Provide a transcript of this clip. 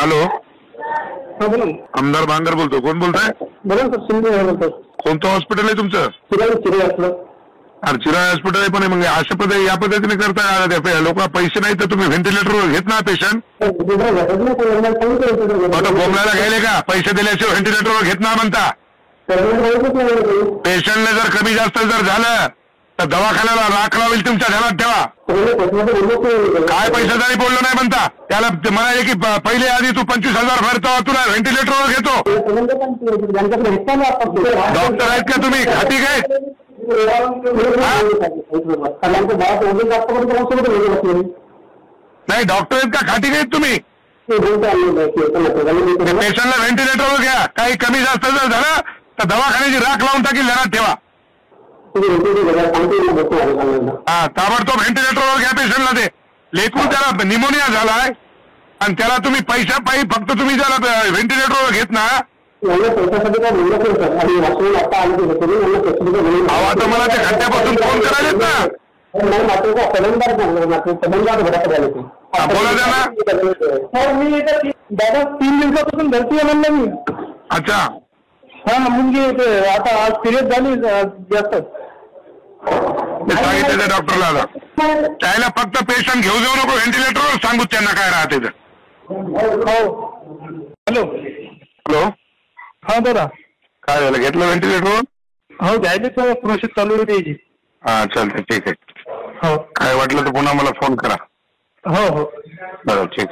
Hello, हा बोला. आमदार बांगर बोलतो. कोण बोलताय? बोला सर, शिंदे बोलतो. कोणतं हॉस्पिटल आहे तुमचं? चिराई हॉस्पिटल आहे. पण मग अशा पद्धती या पद्धतीने करता लोक पैसे नाही तर तुम्ही व्हेंटिलेटरवर घेत ना पेशंट. आता बोंबलायला घ्यायले का? पैसे दिल्याशिवाय व्हेंटिलेटरवर घेत ना म्हणता. पेशंटने जर कमी जास्त जर झालं तर दवाखान्याला राख लावेल तुमच्या ध्यानात ठेवा. काय पैशासाठी बोललो नाही म्हणता. त्याला म्हणाले की पहिले आधी तू 25,000 भरतो, तुला व्हेंटिलेटरवर घेतो. डॉक्टर आहेत का तुम्ही? खाती काय? नाही, डॉक्टर आहेत का? खाती काय तुम्ही? पेशंटला व्हेंटिलेटरवर घ्या. काही कमी जास्त जर झालं तर दवाखान्याची राख लावून टाकील, ध्यानात ठेवा. हा, ताबडतोब व्हेंटिलेटरवर घ्या पेशंटला. ते लेकरू त्याला निमोनिया झालाय आणि त्याला तुम्ही पैशापायी फक्त तुम्ही त्याला व्हेंटिलेटरवर घेत ना. आता मला ते खड्ड्यापासून फोन करायलेत ना. बोला द्या ना. मी दादा 3 दिवसापासून भरती आहे म्हणलं मी. अच्छा. हा, म्हणजे आता आज सिरियस झाली जास्त. सांगितलं त्या डॉक्टरला. त्याला फक्त पेशंट घेऊ देऊ नको व्हेंटिलेटरवर, सांगू त्यांना काय राहते तर. Hello hello. हा दादा, काय झालं? घेतलं व्हेंटिलेटरवर? हो, घ्यायला तर प्रोसेस चालू आहे त्याची. हा, चालतंय. ठीक आहे. हो, काय वाटलं तर पुन्हा मला फोन करा. हो हो, बरं, ठीक.